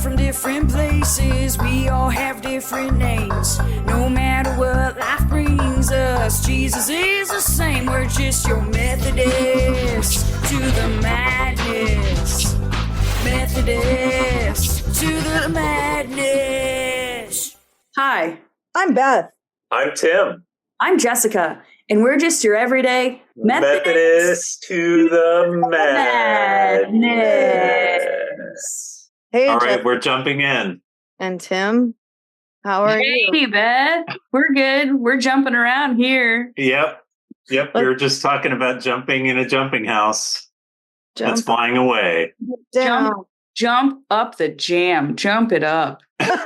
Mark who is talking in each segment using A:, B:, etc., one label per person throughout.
A: from different places, we all have different names. No matter what life brings us, Jesus is the same. We're just your Methodist to the madness. Methodist to the madness. Hi,
B: I'm Beth.
C: I'm Tim.
A: I'm Jessica, and we're just your everyday
C: Methodist to the madness.
B: Hey,
C: All right,
B: Jessica
C: we're jumping in.
B: and Tim. How are you?
A: Hey, Beth. We're good. We're jumping around here.
C: Yep. We were just talking about jumping in a jumping house that's flying away.
B: Down.
A: Jump up the jam. Jump it up.
C: That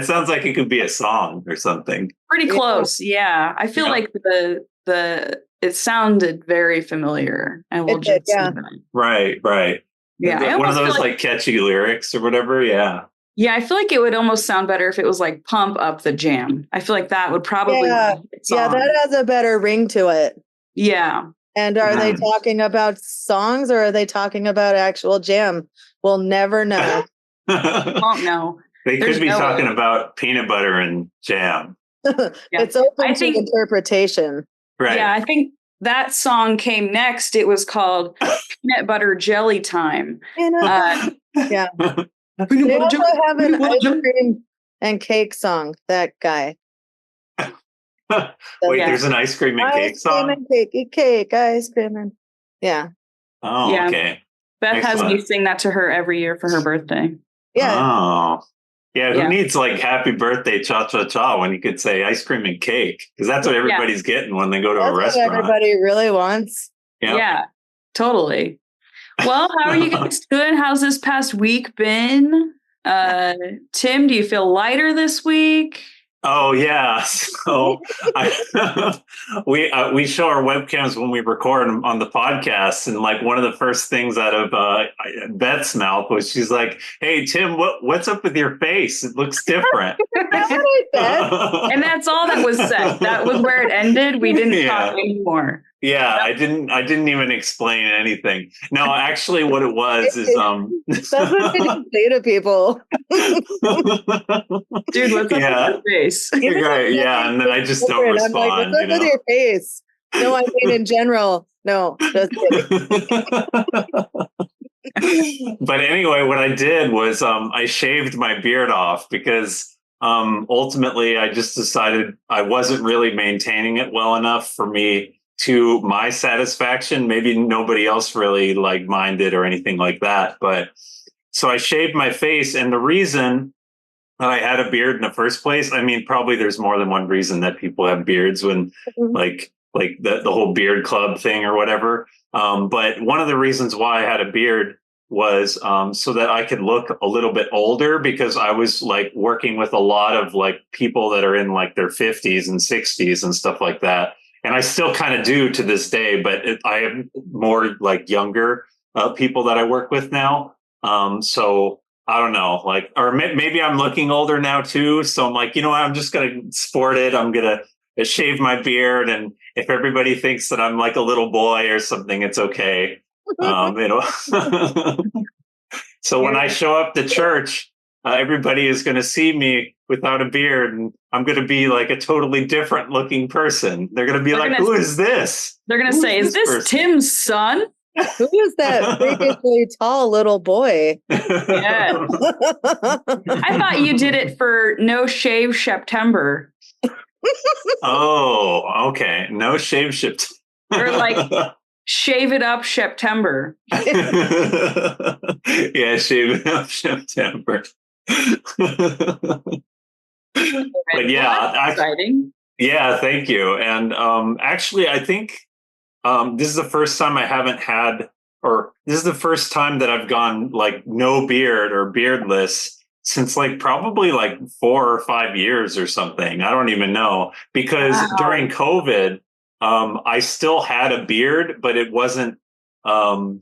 C: sounds like it could be a song or something.
A: Pretty close. Yeah. I feel like it sounded very familiar. And we'll just
C: Right.
A: Yeah.
C: One of those like catchy lyrics or whatever. Yeah.
A: Yeah, I feel like it would almost sound better if it was like pump up the jam. I feel like that would probably be a song.
B: Yeah, that has a better ring to it.
A: Yeah.
B: And are they talking about songs or are they talking about actual jam? We'll never know.
A: Won't know.
C: They could be talking about peanut butter and jam.
B: It's open to interpretation.
C: Right.
A: Yeah, I think that song came next. It was called Peanut Butter Jelly Time.
B: Yeah. They also have an ice cream and cake song, that guy.
C: Wait, there's an ice cream and cake song?
B: Ice cream and cake, ice cream and... Yeah.
C: Oh, yeah. Okay.
A: Beth has me sing that to her every year for her birthday.
B: Yeah.
C: Oh. Yeah, who needs like happy birthday cha-cha-cha when you could say ice cream and cake? Because that's what everybody's getting when they go to a restaurant.
B: What everybody really wants.
C: Yep.
A: Yeah, totally. Well, how are you guys doing? How's this past week been? Tim, do you feel lighter this week?
C: Oh yeah, so we show our webcams when we record on the podcast, and like one of the first things out of Beth's mouth was she's like, "Hey Tim, what's up with your face? It looks different."
A: And that's all that was said. That was where it ended. We didn't talk anymore.
C: Yeah, I didn't even explain anything. No, actually what it was is
B: that's what they say to people.
A: Dude, what's up with your face?
C: Right, yeah, and then I just don't respond.
B: I'm like, what's up with your face? No, I mean in general. No, just kidding.
C: But anyway, what I did was I shaved my beard off because ultimately I just decided I wasn't really maintaining it well enough for me to my satisfaction. Maybe nobody else really like minded or anything like that. But so I shaved my face. And the reason I had a beard in the first place, I mean, probably there's more than one reason that people have beards when like the whole beard club thing or whatever. But one of the reasons why I had a beard was so that I could look a little bit older, because I was like working with a lot of like people that are in like their 50s and 60s and stuff like that. And I still kind of do to this day, but I have more like younger people that I work with now. So I don't know, like, or maybe I'm looking older now too. So I'm like, you know what, I'm just going to sport it. I'm going to shave my beard. And if everybody thinks that I'm like a little boy or something, it's okay. So when I show up to church, everybody is going to see me without a beard, and I'm going to be like a totally different looking person. They're going to be like, who is this?
A: They're going to say, is this Tim's son?
B: Who is that freakishly tall little boy?
A: Yeah. I thought you did it for No Shave September.
C: Oh, okay. No Shave September.
A: Or like Shave It Up September.
C: Yeah, Shave It Up September. But yeah,
A: exciting.
C: Yeah, thank you. And actually, I think this is the first time I haven't had, or this is the first time that I've gone like no beard or beardless since like probably like 4 or 5 years or something. I don't even know, because during COVID, I still had a beard, but it wasn't a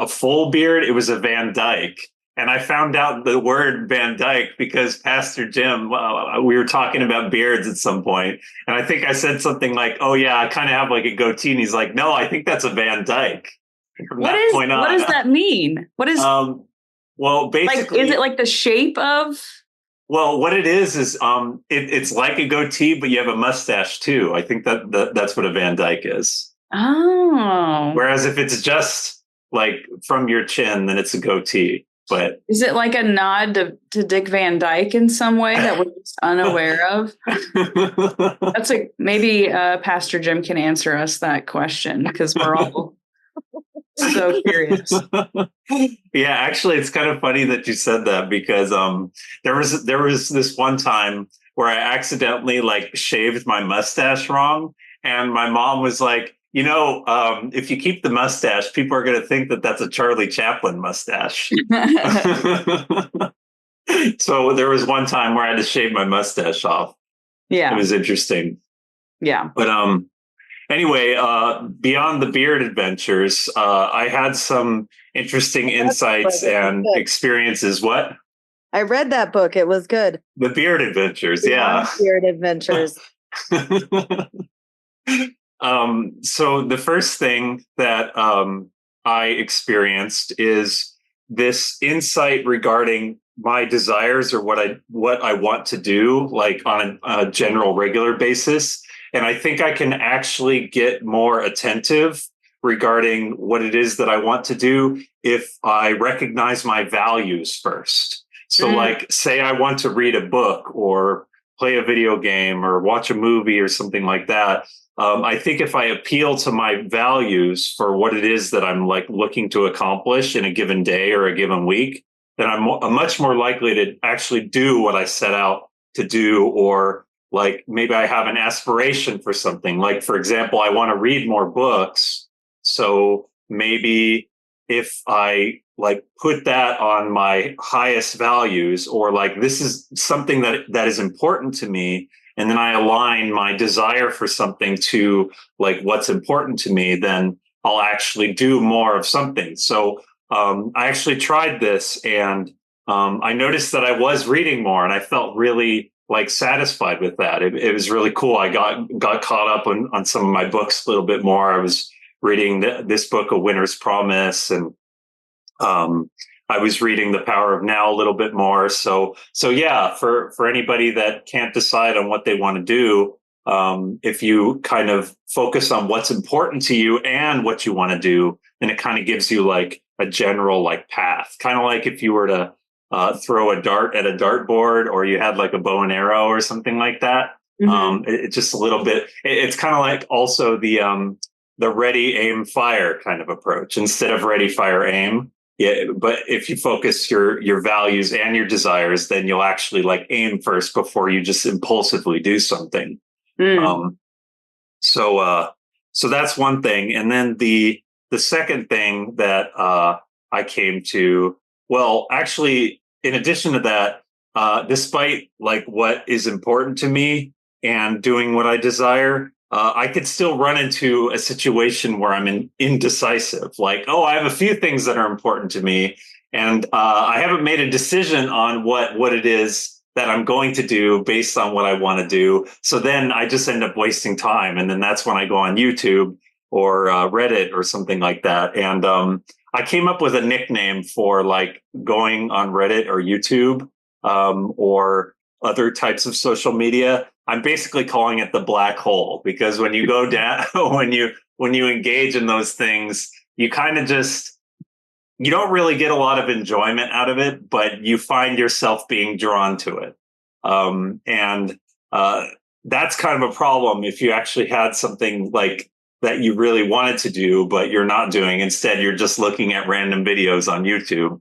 C: full beard. It was a Van Dyke. And I found out the word Van Dyke because Pastor Jim, we were talking about beards at some point, and I think I said something like, "Oh yeah, I kind of have like a goatee." And he's like, "No, I think that's a Van Dyke." from that point on.
A: What does that mean? What is
C: well, basically,
A: like, is it like the shape of?
C: Well, what it is it's like a goatee, but you have a mustache too. I think that's what a Van Dyke is.
A: Oh.
C: Whereas if it's just like from your chin, then it's a goatee. But
A: is it like a nod to Dick Van Dyke in some way that we're just unaware of? That's maybe Pastor Jim can answer us that question because we're all so curious.
C: Yeah, actually, it's kind of funny that you said that because there was this one time where I accidentally like shaved my mustache wrong, and my mom was like, if you keep the mustache, people are going to think that that's a Charlie Chaplin mustache. So there was one time where I had to shave my mustache off.
A: Yeah,
C: it was interesting.
A: Yeah,
C: but anyway, beyond the beard adventures, I had some interesting insights and experiences. What?
B: I read that book. It was good.
C: The Beard Adventures.
B: Beyond Beard Adventures.
C: So the first thing that I experienced is this insight regarding my desires or what I want to do, like on a general regular basis. And I think I can actually get more attentive regarding what it is that I want to do if I recognize my values first. So like, say I want to read a book or play a video game or watch a movie or something like that. I think if I appeal to my values for what it is that I'm like looking to accomplish in a given day or a given week, then I'm much more likely to actually do what I set out to do. Or like maybe I have an aspiration for something. Like, for example, I want to read more books. So maybe if I like put that on my highest values, or like this is something that is important to me, and then I align my desire for something to like what's important to me, then I'll actually do more of something. So I actually tried this, and I noticed that I was reading more, and I felt really like satisfied with that. It was really cool. I got caught up on some of my books a little bit more. I was reading this book, A Winter's Promise, and I was reading The Power of Now a little bit more. So yeah, for anybody that can't decide on what they want to do, if you kind of focus on what's important to you and what you want to do, then it kind of gives you like a general like path, kind of like if you were to throw a dart at a dartboard, or you had like a bow and arrow or something like that. It's just a little bit. It's kind of like also the ready, aim, fire kind of approach instead of ready, fire, aim. Yeah, but if you focus your values and your desires, then you'll actually like aim first before you just impulsively do something. So that's one thing. And then the second thing that I came to, well, actually, in addition to that, despite like what is important to me and doing what I desire, I could still run into a situation where I'm indecisive. Like, oh, I have a few things that are important to me, and I haven't made a decision on what it is that I'm going to do based on what I want to do. So then I just end up wasting time. And then that's when I go on YouTube or Reddit or something like that. And I came up with a nickname for like going on Reddit or YouTube or other types of social media. I'm basically calling it the black hole, because when you go down, when you engage in those things, you kind of you don't really get a lot of enjoyment out of it, but you find yourself being drawn to it. And that's kind of a problem if you actually had something like that you really wanted to do, but you're not doing. Instead, you're just looking at random videos on YouTube.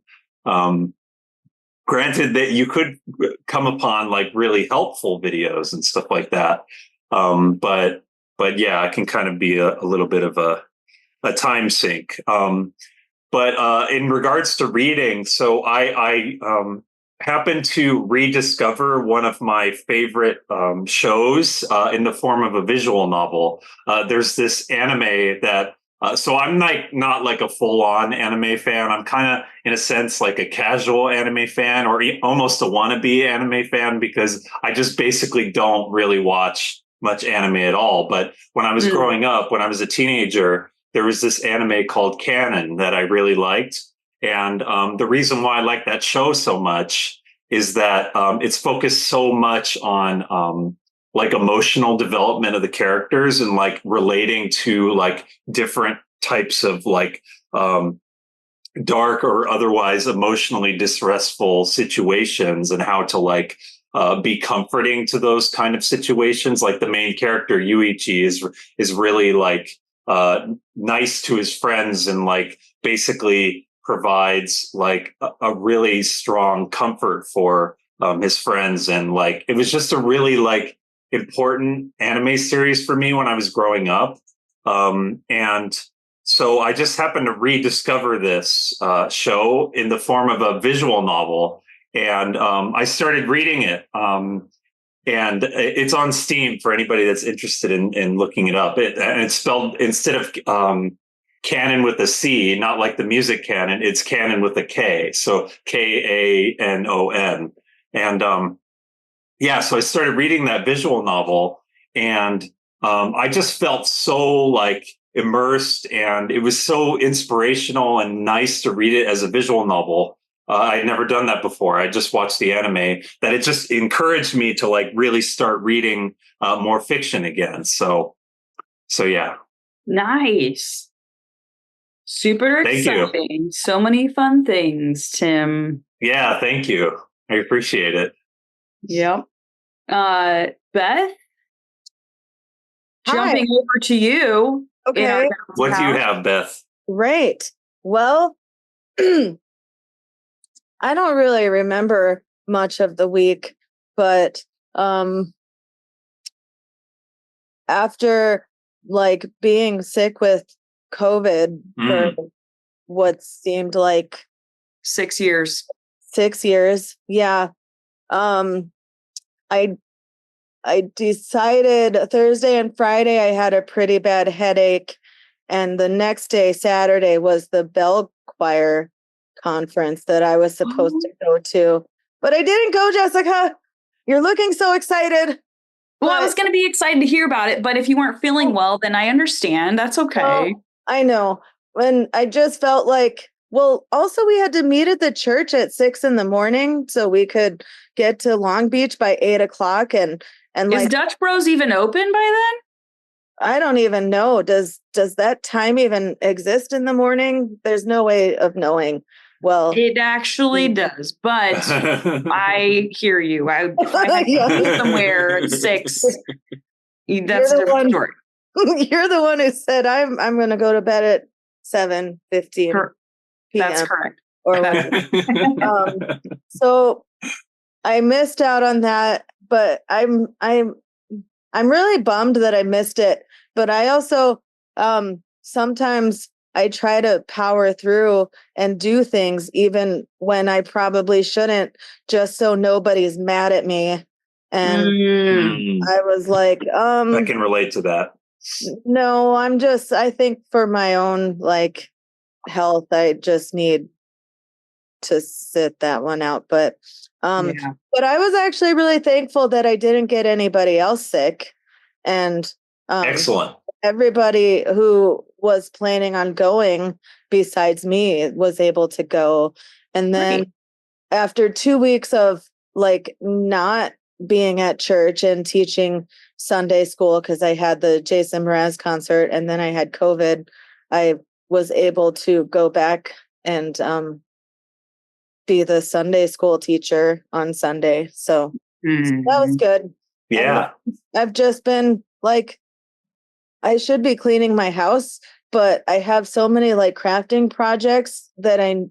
C: Granted that you could come upon like really helpful videos and stuff like that. But yeah, it can kind of be a little bit of a time sink. But in regards to reading, so I happened to rediscover one of my favorite shows in the form of a visual novel. There's this anime that, so I'm like not like a full-on anime fan. I'm kind of, in a sense, like a casual anime fan, or almost a wannabe anime fan, because I just basically don't really watch much anime at all. But when I was growing up, when I was a teenager, there was this anime called Canon that I really liked. And the reason why I like that show so much is that it's focused so much on like emotional development of the characters and like relating to like different types of like dark or otherwise emotionally distressful situations and how to like be comforting to those kind of situations. Like the main character Yuichi is really like nice to his friends and like basically provides like a really strong comfort for his friends. And like it was just a really like important anime series for me when I was growing up. And so I just happened to rediscover this show in the form of a visual novel, and I started reading it. And it's on Steam for anybody that's interested in looking it up. And it's spelled, instead of canon with a C, not like the music canon, it's canon with a K. So Kanon. And yeah, so I started reading that visual novel, and I just felt so like immersed, and it was so inspirational and nice to read it as a visual novel. I had never done that before. I just watched the anime, that it just encouraged me to like really start reading more fiction again. So yeah.
A: Nice. Super
C: Thank you.
A: exciting. So many fun things, Tim.
C: Yeah, thank you. I appreciate it.
A: Yep. Beth,
B: Hi.
A: jumping over to you.
B: Okay.
C: What do you have, Beth?
B: Right. Well, I don't really remember much of the week, but after like being sick with COVID for what seemed like
A: 6 years.
B: 6 years, yeah. I decided Thursday and Friday I had a pretty bad headache, and the next day, Saturday, was the bell choir conference that I was supposed to go to. But I didn't go, Jessica. You're looking so excited.
A: Well, I was going to be excited to hear about it, but if you weren't feeling well, then I understand. That's okay.
B: Well, I know. And I just felt like, well, also we had to meet at the church at 6 a.m. so we could get to Long Beach by 8 o'clock. And
A: is
B: like,
A: Dutch Bros even open by then?
B: I don't even know. Does that time even exist in the morning? There's no way of knowing. Well,
A: it actually does, but I hear you. I had somewhere at 6. That's a different story.
B: You're the one who said I'm going to go to bed at 7:15 p.m.
A: That's correct.
B: So I missed out on that, but I'm really bummed that I missed it. But I also sometimes I try to power through and do things even when I probably shouldn't, just so nobody's mad at me. And I was like,
C: I can relate to that.
B: No, I think for my own like health, I just need to sit that one out. But but I was actually really thankful that I didn't get anybody else sick. And
C: excellent.
B: Everybody who was planning on going besides me was able to go. And then after 2 weeks of like not being at church and teaching Sunday school, because I had the Jason Mraz concert and then I had COVID, I was able to go back and be the Sunday school teacher on Sunday. So that was good.
C: Yeah.
B: And I've just been like, I should be cleaning my house, but I have so many like crafting projects that I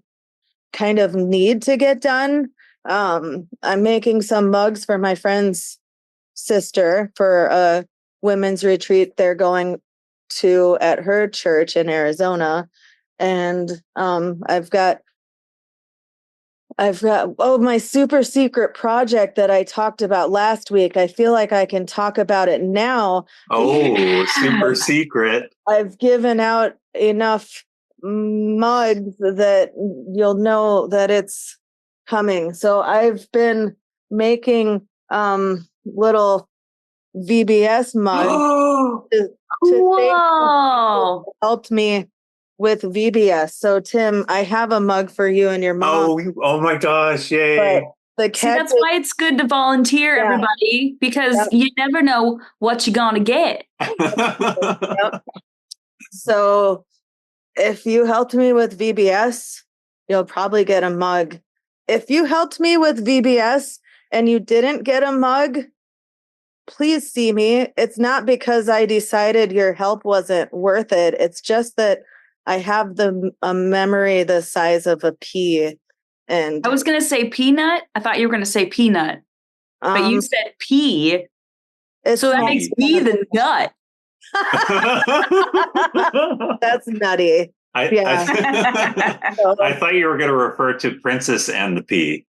B: kind of need to get done. I'm making some mugs for my friend's sister for a women's retreat they're going to at her church in Arizona. And I've got my super secret project that I talked about last week. I feel like I can talk about it now.
C: Oh, super secret.
B: I've given out enough mugs that you'll know that it's coming. So I've been making little VBS mugs to thank
D: Whoa.
B: you helped me with VBS. So Tim, I have a mug for you and your mom.
C: Oh my gosh. Yay.
B: But the
D: See,
B: catch
D: that's why it's good to volunteer,
B: Yeah.
D: everybody, because you never know what you're going to get.
B: Yep. So if you helped me with VBS, you'll probably get a mug. If you helped me with VBS and you didn't get a mug, please see me. It's not because I decided your help wasn't worth it. It's just that I have a memory the size of a pea. And
D: I was going to say peanut. I thought you were going to say peanut, but you said pea. So that makes me the nut.
B: That's nutty.
C: I thought you were going to refer to Princess and the Pea.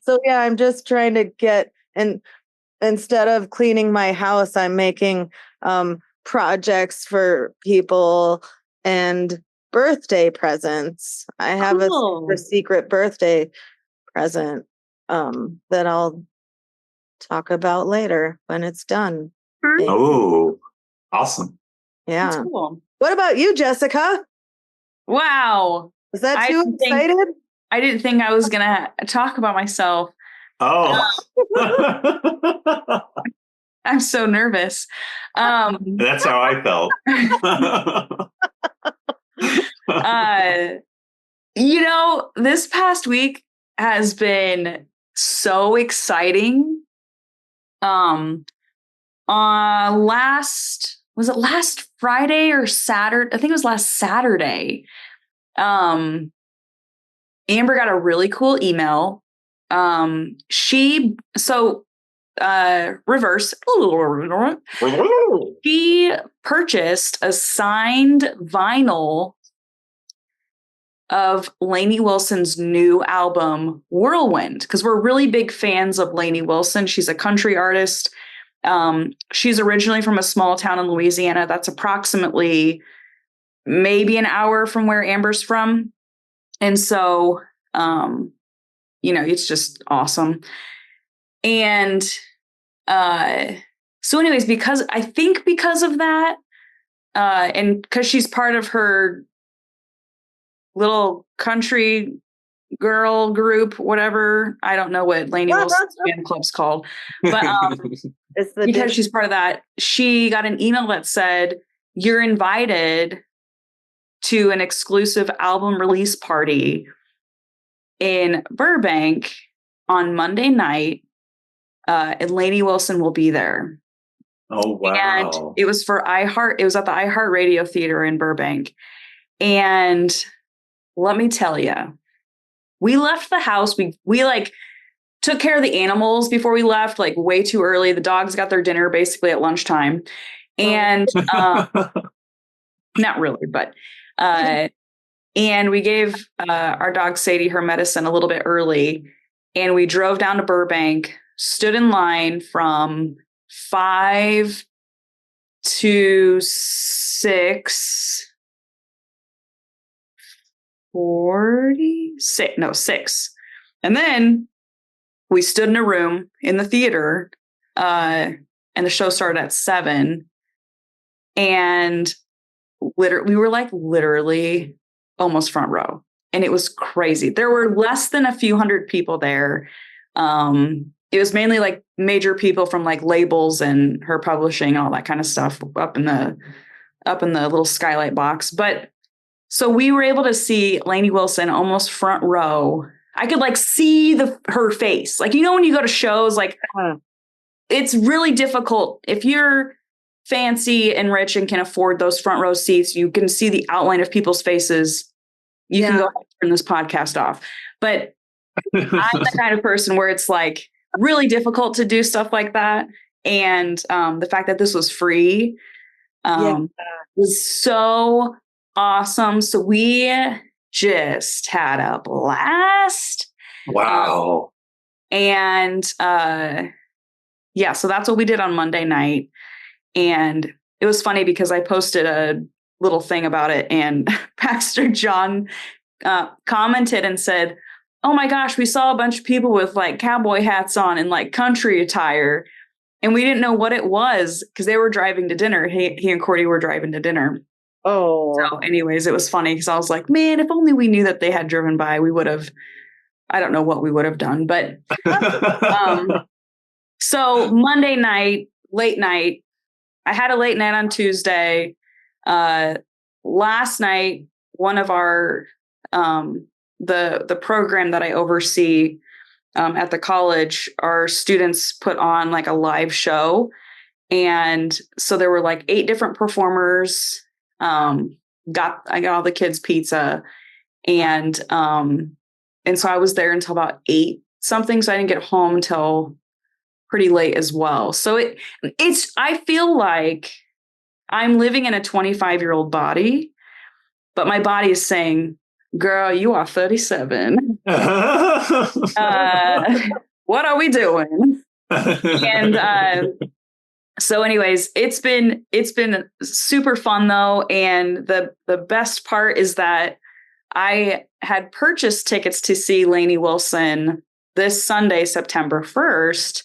B: So yeah, I'm just trying to and instead of cleaning my house, I'm making projects for people and birthday presents. I have a secret birthday present that I'll talk about later when it's done.
C: Oh, awesome.
B: Yeah.
D: That's cool.
B: What about you, Jessica?
D: Wow.
B: Is that too excited?
D: I didn't think I was going to talk about myself.
C: Oh.
D: I'm so nervous.
C: That's how I felt.
D: This past week has been so exciting. Was it last Friday or Saturday? I think it was last Saturday. Amber got a really cool email. Reverse. She purchased a signed vinyl of Lainey Wilson's new album, Whirlwind, because we're really big fans of Lainey Wilson. She's a country artist. She's originally from a small town in Louisiana. That's approximately maybe an hour from where Amber's from. And so, it's just awesome. And so anyways, because of that, and because she's part of her little country girl group, whatever, I don't know what Lainey Wilson's fan club's called, but because she's part of that, she got an email that said, "You're invited to an exclusive album release party in Burbank on Monday night. And Lainey Wilson will be there."
C: Oh, wow.
D: And it was for iHeart. It was at the iHeart Radio Theater in Burbank. And let me tell you, we left the house. We like took care of the animals before we left, like way too early. The dogs got their dinner basically at lunchtime. And not really, but and we gave our dog Sadie her medicine a little bit early. And we drove down to Burbank, stood in line from 5 to 6:46. And then we stood in a room in the theater, and the show started at 7. And we were like literally almost front row. And it was crazy. There were less than a few hundred people there. It was mainly like major people from like labels and her publishing, all that kind of stuff up in the little skylight box. But so we were able to see Lainey Wilson almost front row. I could like see her face. Like, when you go to shows, like it's really difficult. If you're fancy and rich and can afford those front row seats, you can see the outline of people's faces. You can go ahead and turn this podcast off. But I'm the kind of person where it's like really difficult to do stuff like that. And the fact that this was free was so awesome. So we just had a blast.
C: Wow.
D: So that's what we did on Monday night. And it was funny because I posted a little thing about it, and Pastor John commented and said, oh my gosh, we saw a bunch of people with like cowboy hats on and like country attire. And we didn't know what it was because they were driving to dinner. He and Cordy were driving to dinner.
B: Oh,
D: So anyways, it was funny because I was like, man, if only we knew that they had driven by, we would have, I don't know what we would have done. But so Monday night, late night, I had a late night on Tuesday. Last night, one of our, the program that I oversee at the college, our students put on like a live show. And so there were like 8 different performers. I got all the kids pizza, and so I was there until about 8 something. So I didn't get home until pretty late as well. So I feel like I'm living in a 25-year-old body, but my body is saying, girl, you are 37. What are we doing? And so anyways, it's been super fun though. And the best part is that I had purchased tickets to see Lainey Wilson this Sunday, September 1st,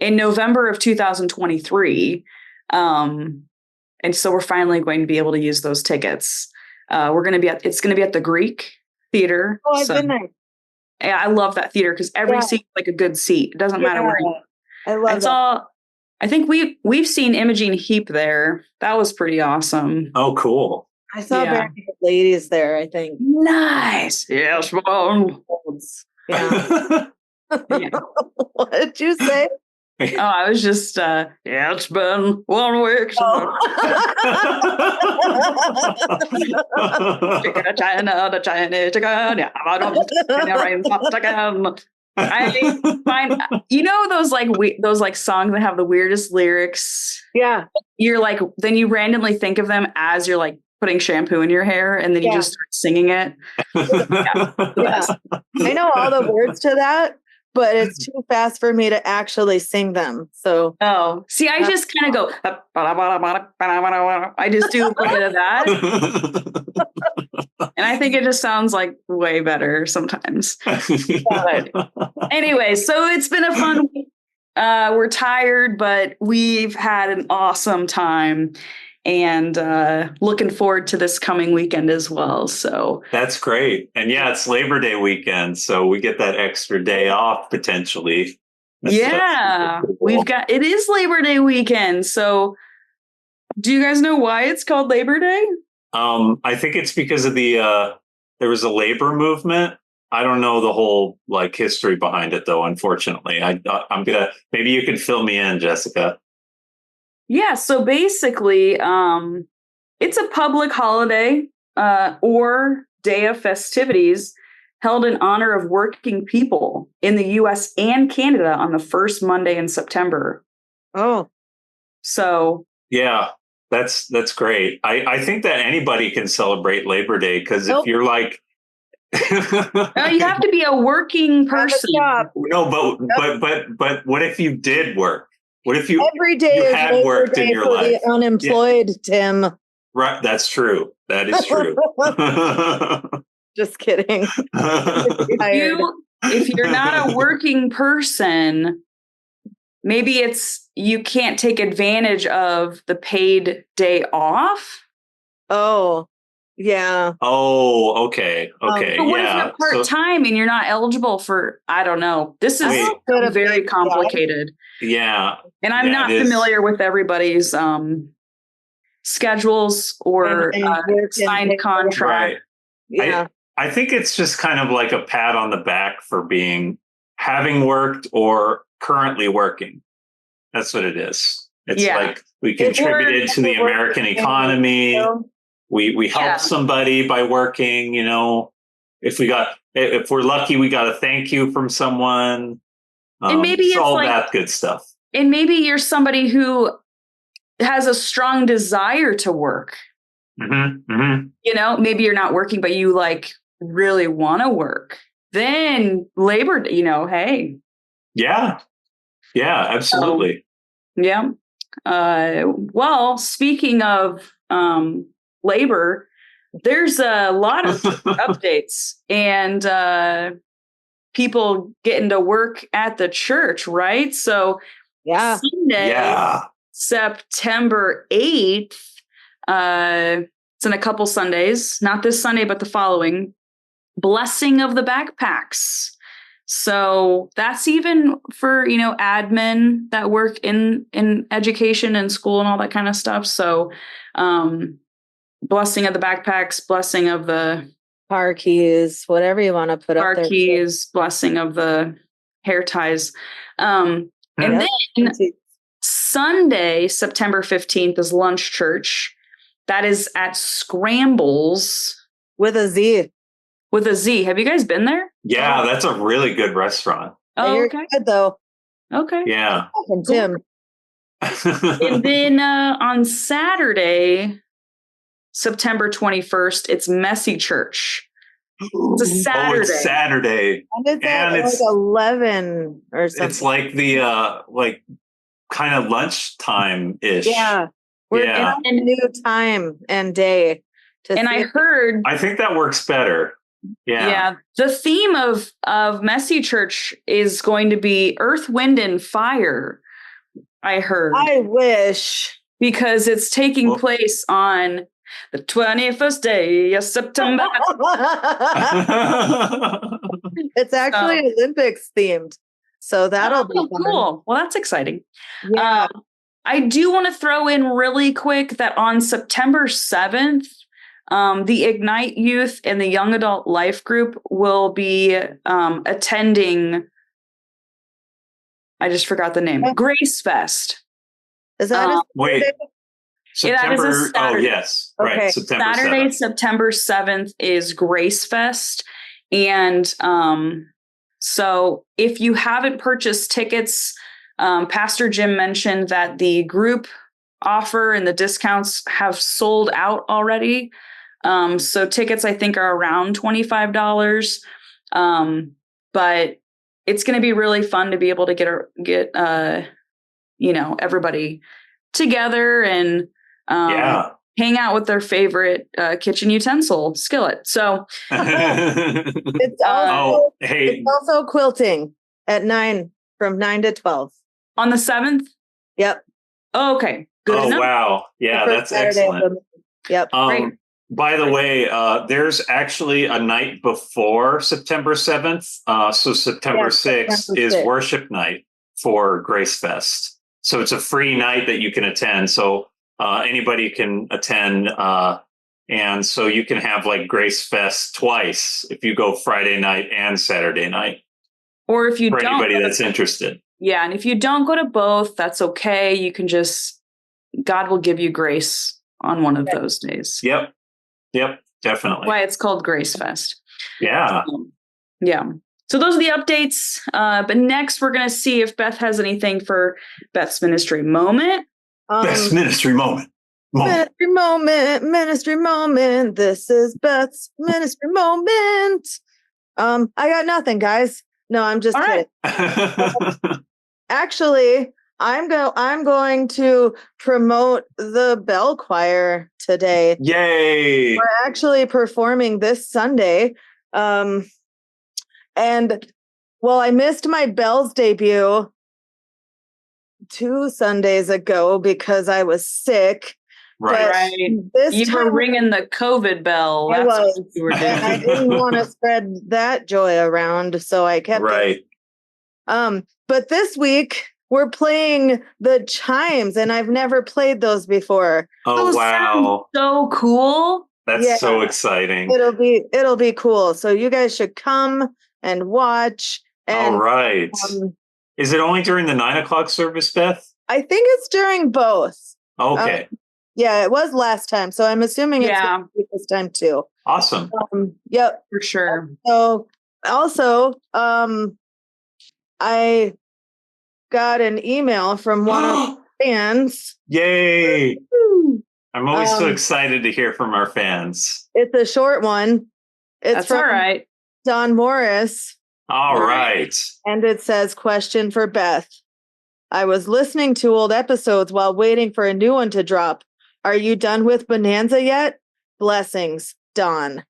D: in November of 2023. And so we're finally going to be able to use those tickets. It's going to be at the Greek Theater.
B: I've been there.
D: Yeah, I love that theater because every seat is like a good seat. It doesn't matter where you
B: I love that.
D: I think we've seen Imogene Heap there. That was pretty awesome.
C: Oh, cool.
B: I saw Bare Ladies there, I think.
D: Nice. Yes, mom.
B: Yeah. What did you say?
D: Oh, I was just, it's been 1 week. I find, those like songs that have the weirdest lyrics.
B: Yeah.
D: You're like, then you randomly think of them as you're like putting shampoo in your hair, and then you just start singing it.
B: Yeah. I know all the words to that, but it's too fast for me to actually sing them. So,
D: see, I just kind of go, I just do a little bit of that. And I think it just sounds like way better sometimes. But anyway, so it's been a fun week. We're tired, but we've had an awesome time, and looking forward to this coming weekend as well. So
C: that's great. And yeah, it's Labor Day weekend, so we get that extra day off potentially.
D: That's cool. It is Labor Day weekend. So do you guys know why it's called Labor Day?
C: I think it's because of there was a labor movement. I don't know the whole like history behind it though, unfortunately. Maybe you could fill me in, Jessica.
D: Yeah, so basically, it's a public holiday or day of festivities held in honor of working people in the U.S. and Canada on the first Monday in September.
B: Oh.
D: So.
C: Yeah, that's great. I think that anybody can celebrate Labor Day because if you're like.
D: You have to be a working person.
C: No, but what if you did work? What if
B: every day
C: you had worked in your life?
B: The unemployed, Tim.
C: Right, that's true. That is true.
B: Just kidding.
D: If you're not a working person, maybe you can't take advantage of the paid day off.
B: Oh, yeah.
C: Oh, okay. Okay.
D: But what if you're part-time and you're not eligible for, I don't know. This is very complicated.
C: Yeah.
D: And I'm not familiar with everybody's schedules or signed contract.
C: Right.
B: Yeah.
C: I think it's just kind of like a pat on the back for having worked or currently working. That's what it is. It's like we contributed to the American economy. We helped somebody by working, if we're lucky, we got a thank you from someone.
D: And maybe it's
C: all that good stuff.
D: And maybe you're somebody who has a strong desire to work.
C: Mm-hmm, mm-hmm.
D: Maybe you're not working, but you like really want to work. Then labor, hey. Yeah.
C: Yeah, absolutely.
D: Yeah. Well, speaking of labor, there's a lot of updates, and people getting to work at the church, right? So
B: Yeah.
D: Sunday,
C: Yeah.
D: September 8th, it's in a couple Sundays, not this Sunday, but the following, Blessing of the Backpacks. So that's even for, admin that work in education and school and all that kind of stuff. So Blessing of the Backpacks, Blessing of the
B: Car keys, whatever you want to put
D: car
B: up there.
D: keys, Blessing of the hair ties. And then Sunday, September 15th is Lunch Church. That is at Scrambles.
B: With a Z.
D: With a Z. Have you guys been there?
C: Yeah, that's a really good restaurant.
D: Oh,
B: You're
D: okay.
B: good, though.
D: Okay.
C: Yeah.
B: And Tim.
D: And then on Saturday, September 21st, it's Messy Church. It's a Saturday.
C: Oh, it's Saturday.
B: And it's at
C: And
B: like
C: it's
B: 11 or something.
C: It's like the kind of lunchtime-ish.
B: Yeah. We're
C: Yeah.
B: in a new time and day.
D: And I heard,
C: I think that works better. Yeah.
D: the theme of Messy Church is going to be Earth, Wind, and Fire. I heard.
B: I wish.
D: Because it's taking place on the 21st day of September.
B: It's actually Olympics themed. So that'll be fun.
D: Cool. Well, that's exciting.
B: Yeah.
D: I do want to throw in really quick that on September 7th, the Ignite Youth and the Young Adult Life Group will be attending, I just forgot the name, Grace Fest.
B: Is that
C: wait. September.
D: That is a Saturday.
C: Oh, yes. Right.
B: Okay.
C: September
D: Saturday,
C: 7th.
D: September 7th is Grace Fest. And so if you haven't purchased tickets, Pastor Jim mentioned that the group offer and the discounts have sold out already. So tickets, I think, are around $25. But it's going to be really fun to be able to get everybody together and hang out with their favorite kitchen utensil skillet. So
B: it's also, it's also quilting at 9 from 9 to 12
D: on the 7th.
B: Yep.
D: Oh, okay. Good enough.
C: Wow. Yeah, that's
B: Saturday
C: excellent.
B: Yep.
D: Great.
C: By the way, there's actually a night before September 7th. So September 6th is worship night for Grace Fest. So it's a free night that you can attend. So anybody can attend. And so you can have like Grace Fest twice if you go Friday night and Saturday night.
D: Or if you
C: for
D: don't.
C: anybody that's interested.
D: Yeah. And if you don't go to both, that's okay. You can God will give you grace on one of those days.
C: Yep. Definitely.
D: Why it's called Grace Fest.
C: Yeah.
D: Yeah. So those are the updates. But next, we're going to see if Beth has anything for Beth's ministry moment.
C: Best ministry moment.
B: Ministry moment. This is Beth's ministry moment. I got nothing, guys. No, I'm just kidding. Actually, I'm going to promote the Bell Choir today.
C: Yay!
B: We're actually performing this Sunday. And I missed my Bells debut 2 Sundays ago because I was sick.
C: Right.
D: You were ringing the COVID bell.
B: I was.
D: What you were doing.
B: And I didn't want to spread that joy around, so I kept it. But this week we're playing the chimes, and I've never played those before.
C: Oh, wow.
D: So cool.
C: That's so exciting.
B: It'll be cool. So you guys should come and watch. And,
C: all right. Is it only during the 9:00 service, Beth?
B: I think it's during both.
C: Okay.
B: Yeah, it was last time. So I'm assuming it's going to be this time too.
C: Awesome.
B: Yep.
D: For sure.
B: So also, I got an email from one of our fans.
C: Yay. I'm always so excited to hear from our fans.
B: It's a short one. It's from
D: all right.
B: Don Morris.
C: All right.
B: And it says, question for Beth. I was listening to old episodes while waiting for a new one to drop. Are you done with Bonanza yet? Blessings, Don.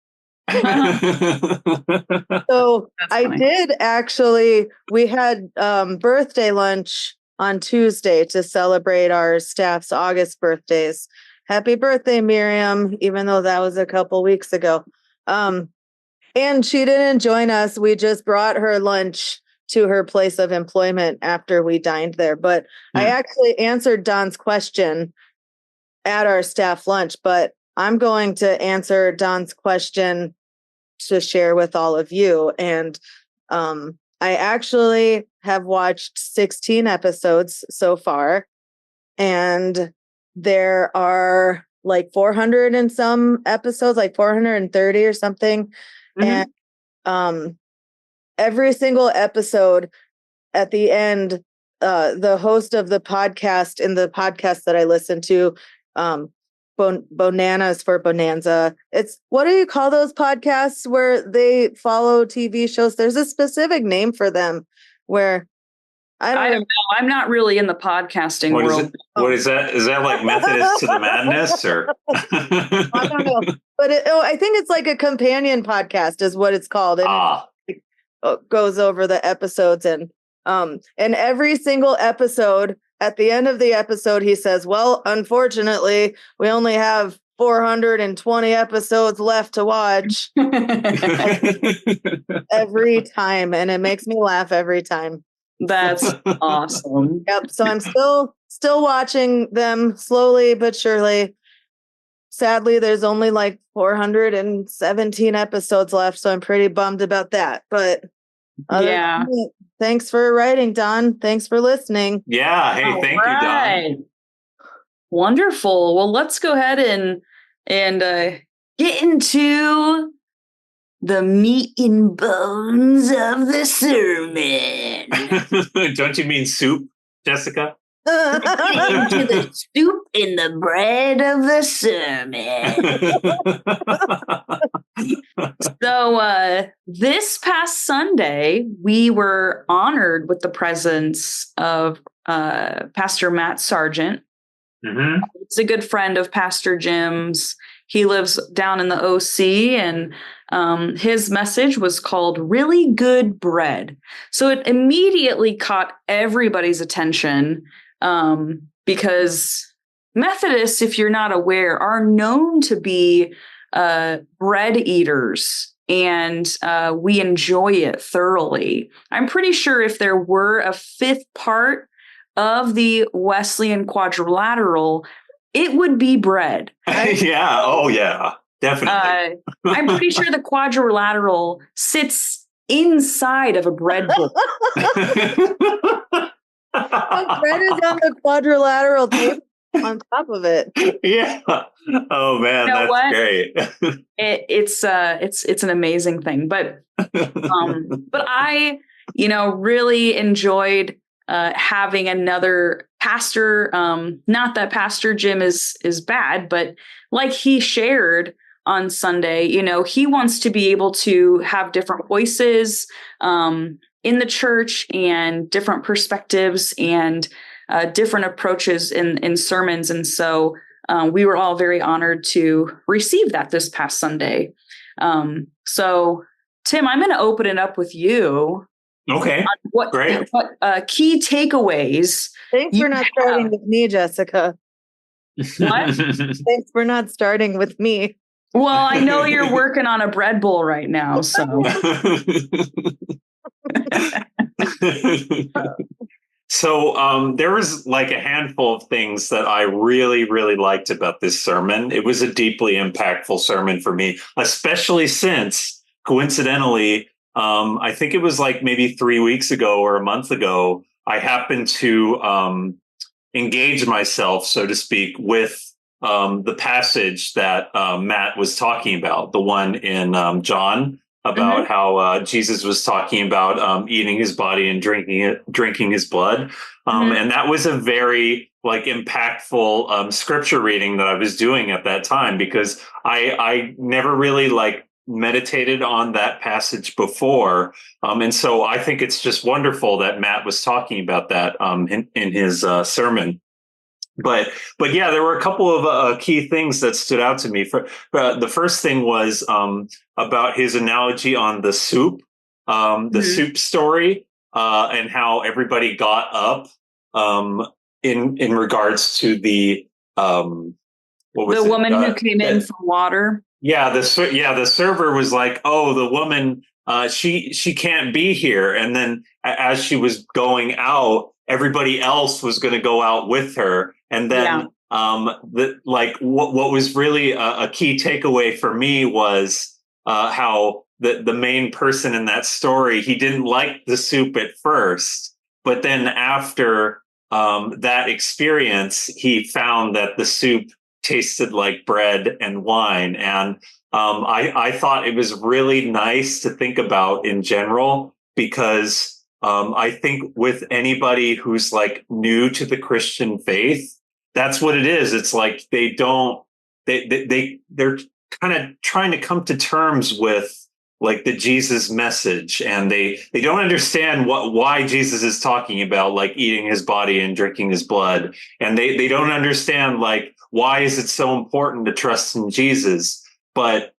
B: So
D: That's
B: I
D: funny.
B: did actually, we had birthday lunch on Tuesday to celebrate our staff's August birthdays. Happy birthday, Miriam, even though that was a couple weeks ago. And she didn't join us. We just brought her lunch to her place of employment after we dined there. But I actually answered Don's question at our staff lunch, but I'm going to answer Don's question to share with all of you. And I actually have watched 16 episodes so far, and there are like 400 and some episodes, like 430 or something.
D: Mhm.
B: And every single episode at the end, the host of the podcast in the podcast that I listen to, Bonanas for Bonanza. It's, what do you call those podcasts where they follow TV shows? There's a specific name for them where I
D: I
B: don't
D: don't know. I'm not really in the podcasting
C: What is
D: world.
C: it? What is that? Is that like Methodist to the Madness, or?
B: I don't know, but I think it's like a companion podcast is what it's called, and it goes over the episodes, and every single episode, at the end of the episode, he says, "Well, unfortunately, we only have 420 episodes left to watch." Every time, and it makes me laugh every time.
D: That's awesome.
B: Yep. So I'm still watching them slowly but surely. Sadly, there's only like 417 episodes left, so I'm pretty bummed about that. But
D: Yeah.
B: thanks for writing, Don. Thanks for listening.
C: Yeah. Hey,
D: All
C: thank you, Don.
D: right. Wonderful. Well, let's go ahead and get into the meat and bones of the sermon.
C: Don't you mean soup, Jessica?
D: Into the soup and the bread of the sermon. So this past Sunday, we were honored with the presence of Pastor Matt Seargeant.
C: Mm-hmm.
D: He's a good friend of Pastor Jim's. He lives down in the OC, and his message was called Really Good Bread. So it immediately caught everybody's attention because Methodists, if you're not aware, are known to be bread eaters, and we enjoy it thoroughly. I'm pretty sure if there were a fifth part of the Wesleyan quadrilateral, it would be bread.
C: Yeah. Oh, yeah. Definitely.
D: I'm pretty sure the quadrilateral sits inside of a bread bowl.
B: The bread is on the quadrilateral table on top of it.
C: Yeah. Oh man,
D: You know
C: that's
D: what?
C: great.
D: It's an amazing thing, but I really enjoyed having another pastor. Not that Pastor Jim is bad, but like he shared on Sunday, he wants to be able to have different voices in the church and different perspectives and different approaches in sermons. And so we were all very honored to receive that this past Sunday. So Tim, I'm going to open it up with you.
C: Okay.
D: What key takeaways?
B: Thanks for not starting with me, Jessica.
D: What?
B: Thanks for not starting with me.
D: Well, I know you're working on a bread bowl right now, so.
C: So there was like a handful of things that I really, really liked about this sermon. It was a deeply impactful sermon for me, especially since, coincidentally, I think it was like maybe 3 weeks ago or a month ago, I happened to engage myself, so to speak, with the passage that Matt was talking about, the one in John about how Jesus was talking about eating his body and drinking his blood. And that was a very like impactful scripture reading that I was doing at that time, because I never really like meditated on that passage before. And so I think it's just wonderful that Matt was talking about that in his sermon. but yeah, there were a couple of key things that stood out to me. The first thing was about his analogy on the soup, the soup story, and how everybody got up in regards to the what was
D: The
C: it?
D: woman who came in for water.
C: Yeah, the server was like, "Oh, the woman, she can't be here." And then as she was going out, everybody else was going to go out with her. And then, what was really a key takeaway for me was how the main person in that story, he didn't like the soup at first, but then after that experience, he found that the soup tasted like bread and wine. And I thought it was really nice to think about in general, because I think with anybody who's like new to the Christian faith, that's what it is. It's like they're kind of trying to come to terms with like the Jesus message, and they don't understand why Jesus is talking about like eating his body and drinking his blood, and they don't understand like why is it so important to trust in Jesus. But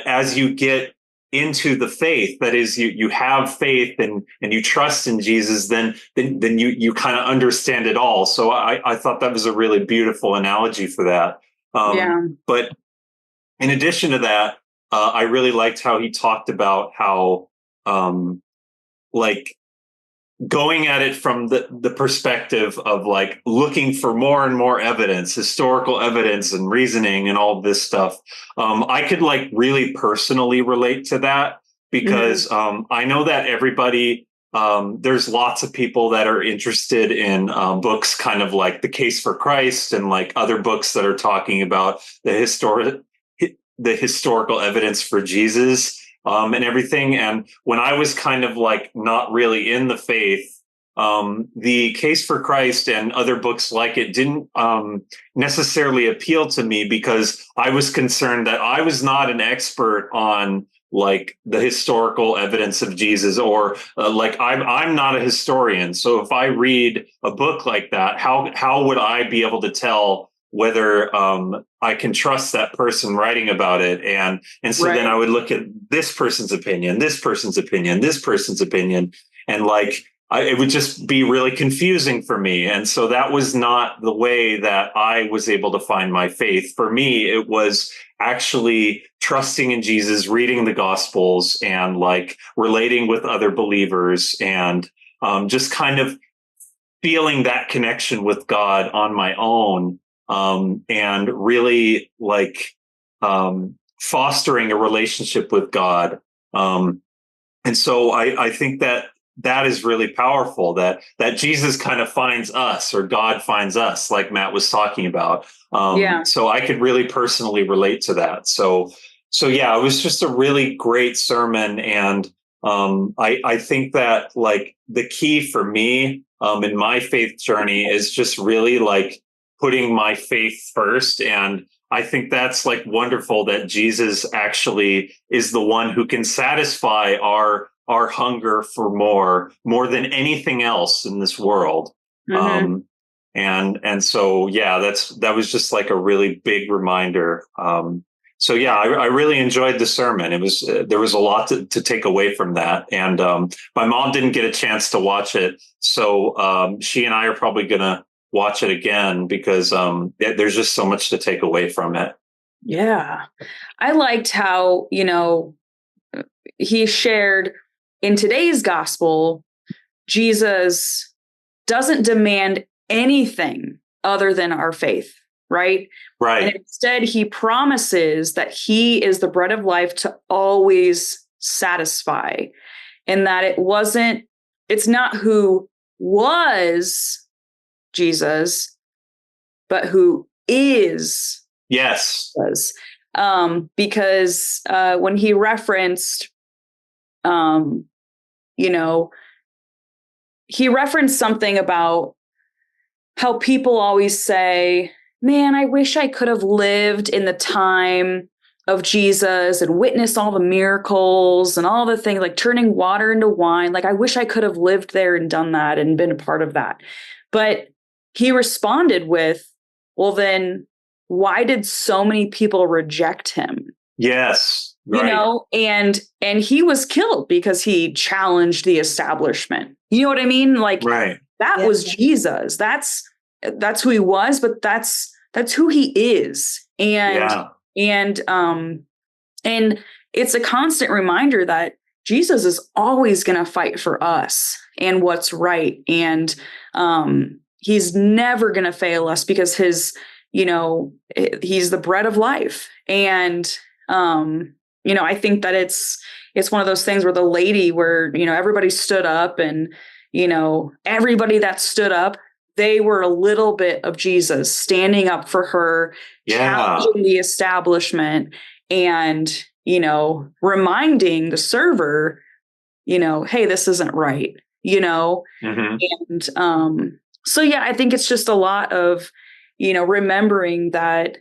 C: as you get into the faith, that is, you have faith and you trust in Jesus, then you kind of understand it all. So I thought that was a really beautiful analogy for that. But in addition to that, I really liked how he talked about how like going at it from the perspective of like looking for more and more evidence, historical evidence and reasoning and all of this stuff. I could like really personally relate to that, because I know that everybody, there's lots of people that are interested in books kind of like The Case for Christ and like other books that are talking about the historical evidence for Jesus. And everything. And when I was kind of like not really in the faith, the Case for Christ and other books like it didn't necessarily appeal to me, because I was concerned that I was not an expert on like the historical evidence of Jesus, or like I'm not a historian. So if I read a book like that, how would I be able to tell whether I can trust that person writing about it? And so then I would look at this person's opinion, this person's opinion, this person's opinion, and like it would just be really confusing for me. And so that was not the way that I was able to find my faith. For me, it was actually trusting in Jesus, reading the Gospels, and like relating with other believers, and just kind of feeling that connection with God on my own. And really like fostering a relationship with God. And so I think that is really powerful, that Jesus kind of finds us, or God finds us, like Matt was talking about. So I could really personally relate to that. So yeah, it was just a really great sermon. And I think that like the key for me in my faith journey is just really like putting my faith first. And I think that's like wonderful that Jesus actually is the one who can satisfy our hunger for more than anything else in this world. And so, yeah, that was just like a really big reminder. So yeah, I really enjoyed the sermon. It was, there was a lot to take away from that. And my mom didn't get a chance to watch it. So she and I are probably going to watch it again, because there's just so much to take away from it.
D: Yeah. I liked how, he shared in today's gospel, Jesus doesn't demand anything other than our faith, right?
C: Right.
D: And instead, he promises that he is the bread of life to always satisfy, and that it's not who was Jesus, but who is.
C: Yes.
D: Jesus. Because when he referenced, he referenced something about how people always say, man, I wish I could have lived in the time of Jesus and witnessed all the miracles and all the things, like turning water into wine. Like, I wish I could have lived there and done that and been a part of that. But he responded with, well, then why did so many people reject him?
C: Yes. Right.
D: You know, and he was killed because he challenged the establishment. You know what I mean? Like that was Jesus. That's who he was, but that's who he is. And it's a constant reminder that Jesus is always going to fight for us and what's right. And he's never going to fail us because he's the bread of life. And, I think that it's one of those things where the lady where, everybody stood up and, everybody that stood up, they were a little bit of Jesus standing up for her, challenging the establishment and, reminding the server, hey, this isn't right, And so, I think it's just a lot of, remembering that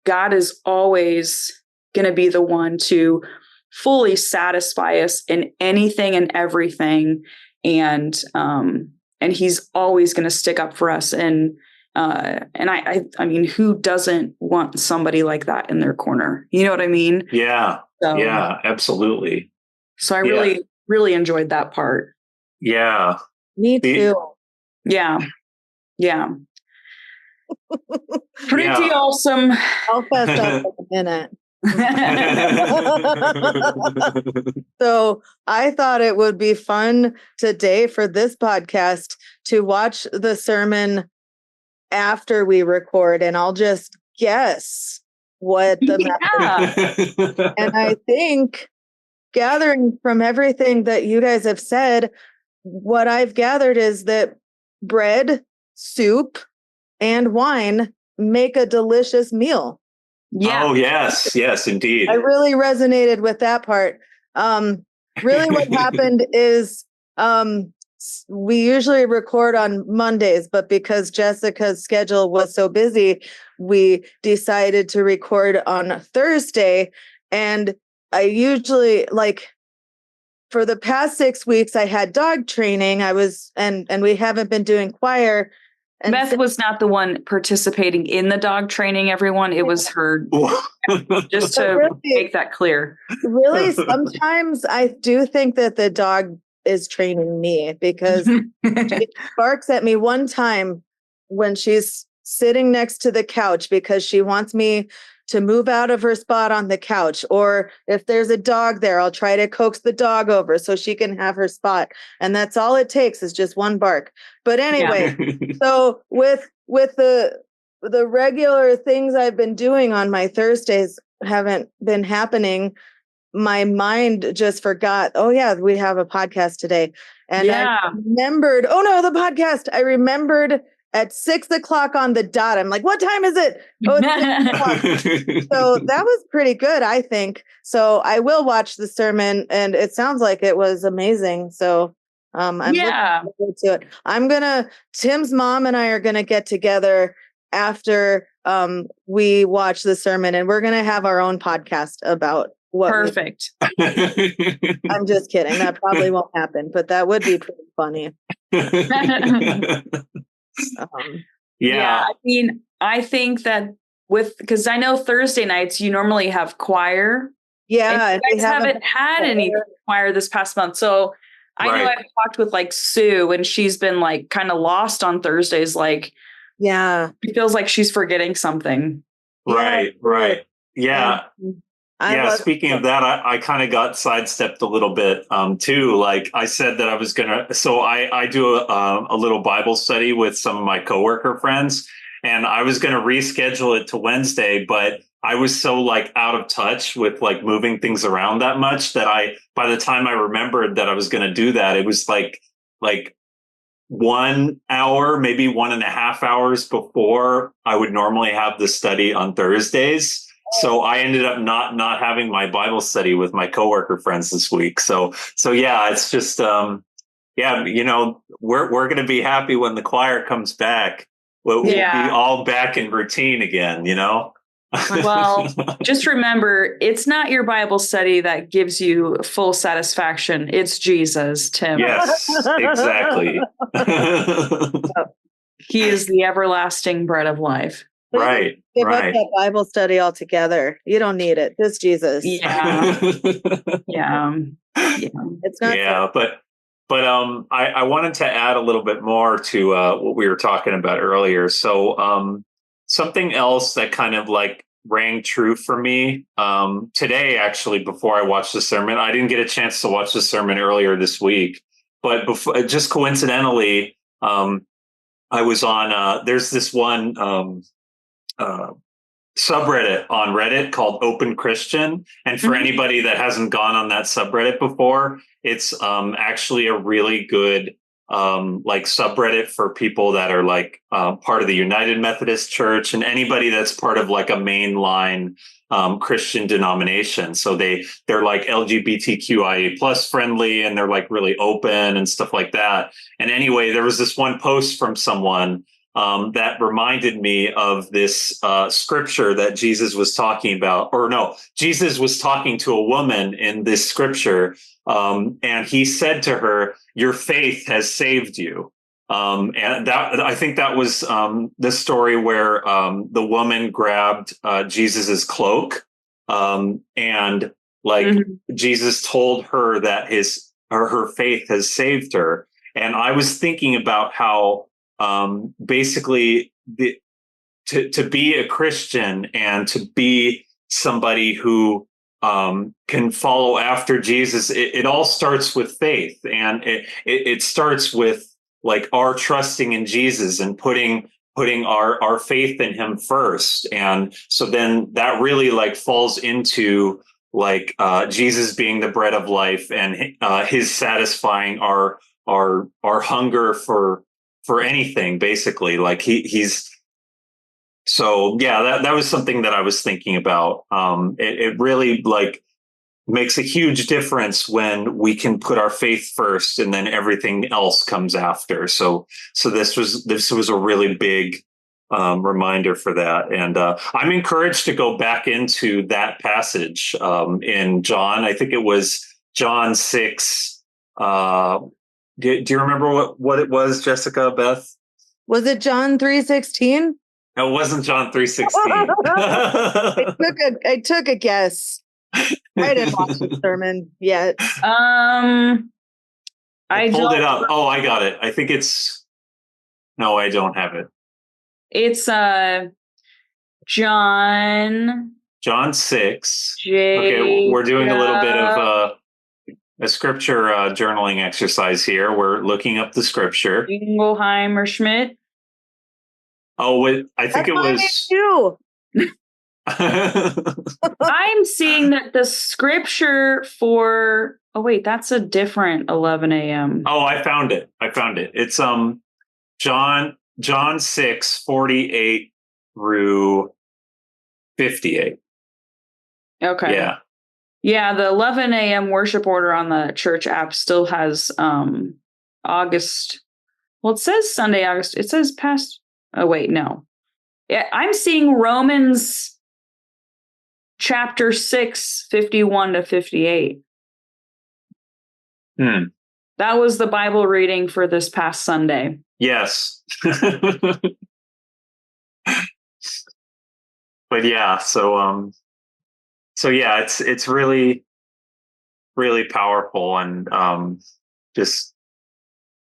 D: God is always going to be the one to fully satisfy us in anything and everything. And he's always going to stick up for us. And I mean, who doesn't want somebody like that in their corner? You know what I mean?
C: Yeah. So, yeah, absolutely.
D: So I really, really enjoyed that part.
C: Yeah.
B: Me too.
D: Yeah. Yeah. Pretty awesome.
B: I'll fess up in a minute. So I thought it would be fun today for this podcast to watch the sermon after we record, and I'll just guess what the message is. And I think, gathering from everything that you guys have said, what I've gathered is that bread, soup, and wine make a delicious meal.
D: Yeah.
C: Oh, yes, indeed.
B: I really resonated with that part. Really what happened is we usually record on Mondays, but because Jessica's schedule was so busy, we decided to record on Thursday. And I usually, for the past 6 weeks, I had dog training. And we haven't been doing choir. And
D: Beth was not the one participating in the dog training, everyone. It was her, just to make that clear.
B: Really, sometimes I do think that the dog is training me, because she barks at me one time when she's sitting next to the couch because she wants me to move out of her spot on the couch. Or if there's a dog there, I'll try to coax the dog over so she can have her spot. And that's all it takes, is just one bark. But anyway, so with the regular things I've been doing on my Thursdays haven't been happening, my mind just forgot, oh yeah, we have a podcast today. And I remembered, oh no, the podcast. I remembered at 6:00 on the dot. I'm like, what time is it? Oh, it's 6:00. So that was pretty good, I think. So I will watch the sermon, and it sounds like it was amazing. So I'm looking forward to it. Tim's mom and I are gonna get together after we watch the sermon, and we're gonna have our own podcast about what.
D: Perfect.
B: I'm just kidding. That probably won't happen, but that would be pretty funny.
D: I mean, I think that because I know Thursday nights you normally have choir.
B: Yeah,
D: and you guys haven't had any choir this past month, so I know I've talked with Sue, and she's been kind of lost on Thursdays. It feels like she's forgetting something.
C: Right. Yeah. Speaking of that, I kind of got sidestepped a little bit too. Like I said that I was so I do a little Bible study with some of my coworker friends, and I was going to reschedule it to Wednesday, but I was so out of touch with moving things around that much that by the time I remembered that I was going to do that, it was like 1 hour, maybe 1.5 hours before I would normally have the study on Thursdays. So I ended up not having my Bible study with my coworker friends this week. So yeah, it's just we're going to be happy when the choir comes back. We'll be all back in routine again,
D: Well, just remember, it's not your Bible study that gives you full satisfaction. It's Jesus, Tim.
C: Yes, exactly.
D: He is the everlasting bread of life.
C: Right.
B: Give up
C: Right.
B: that Bible study altogether. You don't need it. This Jesus.
D: Yeah. Yeah.
B: It's not
C: Yeah, but I wanted to add a little bit more to what we were talking about earlier. So something else that kind of like rang true for me today, actually, before I watched the sermon. I didn't get a chance to watch the sermon earlier this week, but before, just coincidentally, I was on. There's this one uh, subreddit on Reddit called Open Christian. And for anybody that hasn't gone on that subreddit before, it's actually a really good like subreddit for people that are like part of the United Methodist Church and anybody that's part of like a mainline Christian denomination. So they're like LGBTQIA plus friendly and they're like really open and stuff like that. And anyway, there was this one post from someone that reminded me of this scripture that Jesus was talking about, or no, Jesus was talking to a woman in this scripture, and he said to her, "Your faith has saved you." And that I think that was the story where the woman grabbed Jesus's cloak, and like Jesus told her that her faith has saved her. And I was thinking about how basically to be a Christian and to be somebody who can follow after Jesus, it all starts with faith, and it starts with like our trusting in Jesus and putting our faith in him first. And so then that really like falls into like Jesus being the bread of life and his satisfying our hunger for anything, basically. Like he's so yeah, that was something that I was thinking about. It really like makes a huge difference when we can put our faith first and then everything else comes after. So this was a really big reminder for that. And I'm encouraged to go back into that passage in John. I think it was John 6. Do you remember what it was, Jessica, Beth?
B: Was it John 3:16?
C: No, it wasn't John 3:16.
B: I took a guess. I didn't watch the sermon yet.
C: I pulled it up. Oh, I got it. I think it's no, I don't have it.
D: It's John
C: 6. Okay, we're doing a little bit of a scripture journaling exercise here. We're looking up the scripture.
D: Ingelheimer Schmidt.
C: Oh, I think it was
B: you.
D: I'm seeing that the scripture for that's a different 11 a.m.
C: Oh, I found it. It's John 6:48 through 58.
D: Okay. Yeah, the 11 a.m. worship order on the church app still has August. Well, it says Sunday, August. It says past. Oh, wait, no. Yeah, I'm seeing Romans chapter 6, 51 to 58. That was the Bible reading for this past Sunday.
C: Yes. But yeah, so yeah, it's really, really powerful, and just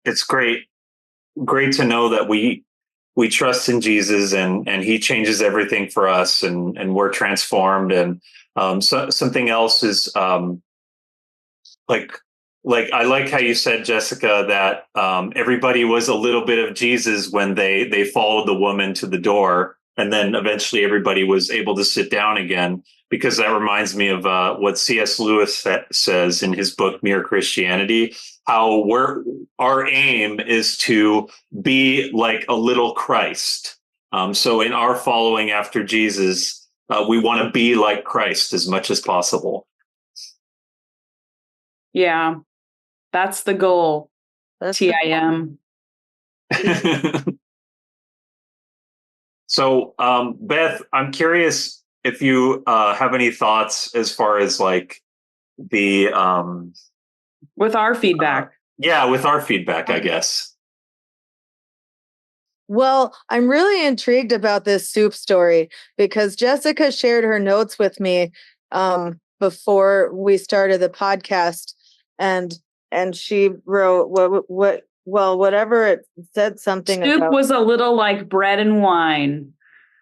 C: it's great to know that we trust in Jesus and he changes everything for us, and we're transformed. And so something else is like I like how you said, Jessica, that everybody was a little bit of Jesus when they followed the woman to the door, and then eventually everybody was able to sit down again. Because that reminds me of what C.S. Lewis says in his book Mere Christianity, how our aim is to be like a little Christ. So in our following after Jesus, we want to be like Christ as much as possible.
D: Yeah, that's the goal. TIM.
C: So, Beth, I'm curious if you have any thoughts as far as like the
D: with our feedback.
C: With our feedback, I guess.
B: Well, I'm really intrigued about this soup story because Jessica shared her notes with me before we started the podcast, and she wrote whatever it said something
D: Soup
B: about.
D: was a little like bread and wine.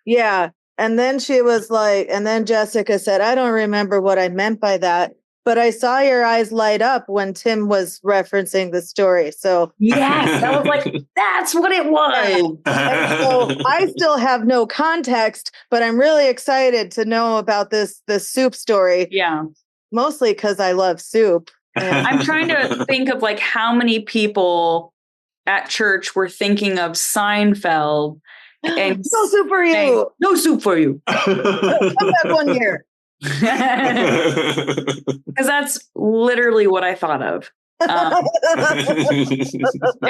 B: Yeah, and then she was like, and then Jessica said, I don't remember what I meant by that, but I saw your eyes light up when Tim was referencing the story. So
D: Yes, I was like, that's what it was.
B: and so I still have no context, but I'm really excited to know about this soup story.
D: Yeah.
B: Mostly because I love soup. And
D: I'm trying to think of like how many people at church were thinking of Seinfeld and
B: no soup for
D: saying,
B: you.
D: no soup for you.
B: Come back one year.
D: Because that's literally what I thought of. And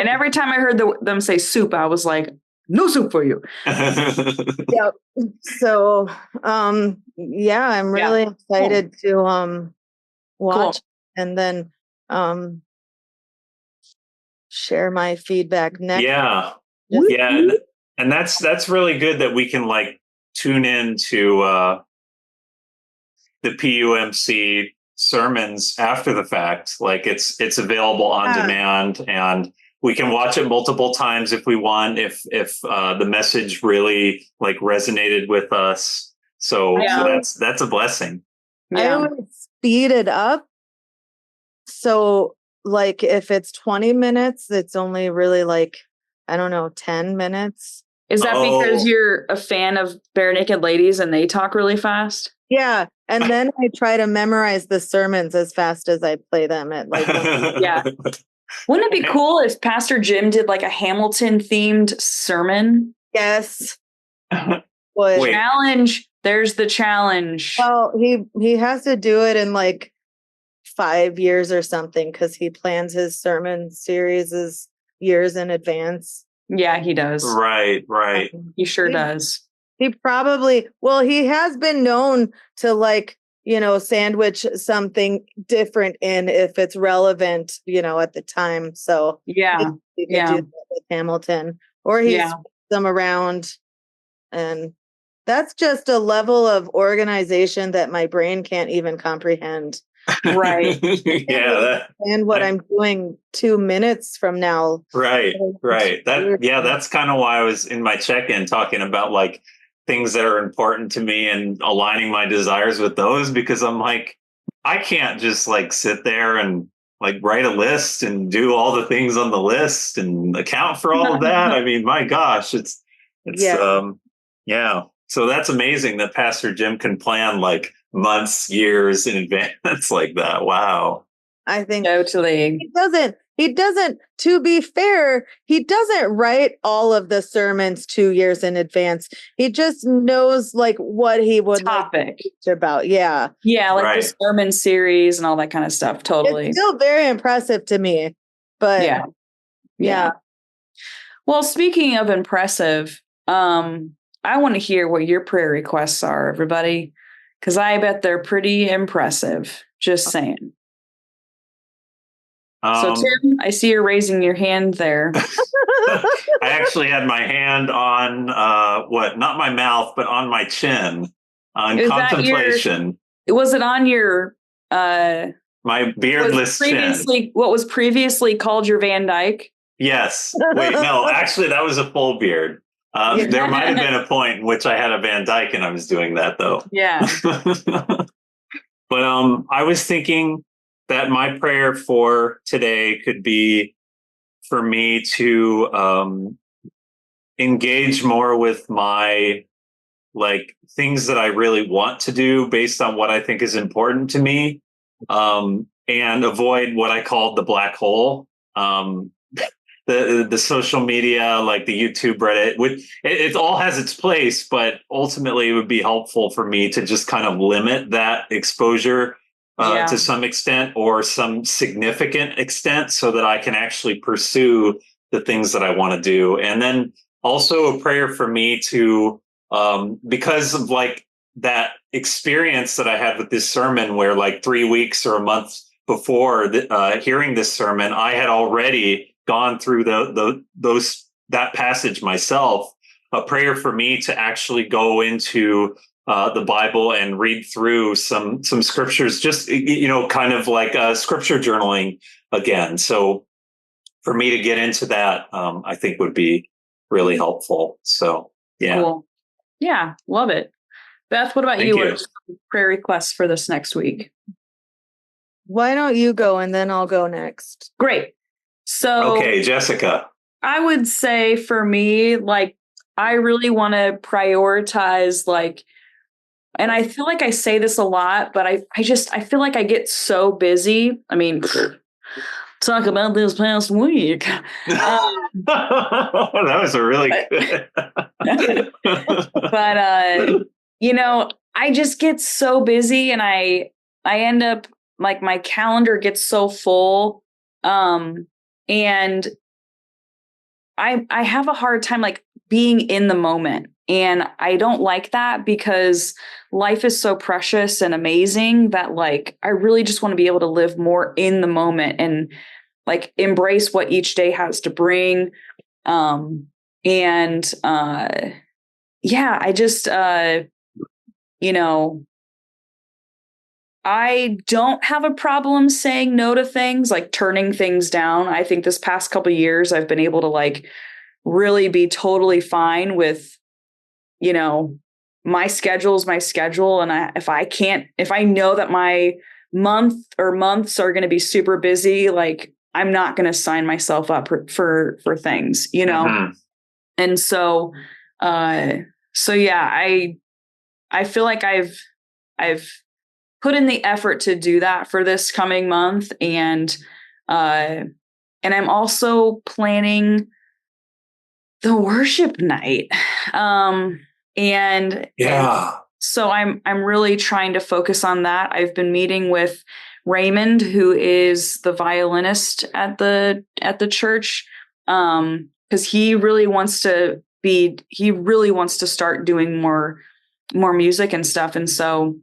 D: every time I heard them say soup, I was like, no soup for you.
B: Yep. So, yeah, I'm really excited to watch and then share my feedback next.
C: Yeah. Yeah. And that's really good that we can like tune in to the PUMC sermons after the fact. Like it's available on demand, and we can watch it multiple times if we want, if the message really like resonated with us. So that's a blessing.
B: I always speed it up. So like if it's 20 minutes, it's only really like, I don't know, 10 minutes.
D: Is that because you're a fan of Bare Naked Ladies and they talk really fast?
B: Yeah. And then I try to memorize the sermons as fast as I play them at like
D: yeah. Wouldn't it be cool if Pastor Jim did like a Hamilton themed sermon?
B: Yes.
D: Challenge. There's the challenge.
B: Well, he has to do it in like 5 years or something because he plans his sermon series years in advance.
D: Yeah, he does.
C: Right.
D: He sure does.
B: He probably, well, he has been known to like, sandwich something different in if it's relevant, at the time. So
D: yeah,
B: he could do that with Hamilton, or he's them around, and that's just a level of organization that my brain can't even comprehend.
D: Right.
B: And what I'm doing 2 minutes from now.
C: Right. That's kind of why I was in my check-in talking about like things that are important to me and aligning my desires with those, because I'm like, I can't just like sit there and like write a list and do all the things on the list and account for all of that. I mean, my gosh, it's So that's amazing that Pastor Jim can plan like months, years in advance like that. Wow.
B: I think
D: totally.
B: He doesn't, to be fair, he doesn't write all of the sermons 2 years in advance. He just knows like what he would like to teach about. Yeah.
D: Yeah. Like the sermon series and all that kind of stuff. Totally.
B: It's still very impressive to me, but yeah.
D: Well, speaking of impressive, I want to hear what your prayer requests are, everybody, because I bet they're pretty impressive. Just saying. So, Tim, I see you're raising your hand there.
C: I actually had my hand on not my mouth, but on my chin on contemplation.
D: Was it on your
C: my beardless chin?
D: What was previously called your Van Dyke?
C: Yes. Wait, no, actually, that was a full beard. There might have been a point in which I had a Van Dyke and I was doing that, though.
D: Yeah.
C: But I was thinking that my prayer for today could be for me to engage more with my like things that I really want to do based on what I think is important to me, and avoid what I called the black hole. The social media, like the YouTube, Reddit, it all has its place, but ultimately it would be helpful for me to just kind of limit that exposure to some extent or some significant extent so that I can actually pursue the things that I want to do. And then also a prayer for me to, because of like that experience that I had with this sermon where like 3 weeks or a month before hearing this sermon, I had already gone through those that passage myself, a prayer for me to actually go into the Bible and read through some scriptures, just, kind of like scripture journaling again. So for me to get into that, I think would be really helpful. So, yeah.
D: Cool. Yeah. Love it. Beth, what about
C: Thank
D: you?
C: you.
D: What are some prayer requests for this next week?
B: Why don't you go and then I'll go next?
D: Great. So
C: Okay, Jessica.
D: I would say for me, like, I really want to prioritize, like, and I feel like I say this a lot, but I feel like I get so busy. I mean, talk about this past week.
C: That was a really good.
D: But I just get so busy, and I end up, like, my calendar gets so full, and I have a hard time, like, being in the moment. And I don't like that, because life is so precious and amazing that, like, I really just want to be able to live more in the moment and, like, embrace what each day has to bring. Yeah, I just, I don't have a problem saying no to things, like turning things down. I think this past couple of years, I've been able to, like, really be totally fine with, my schedule's my schedule. And if I know that my month or months are going to be super busy, like, I'm not going to sign myself up for things,
C: Mhm.
D: And so yeah, I feel like I've put in the effort to do that for this coming month. And I'm also planning the worship night. And
C: Yeah.
D: so I'm really trying to focus on that. I've been meeting with Raymond, who is the violinist at the church, because he really wants to start doing more music and stuff. And so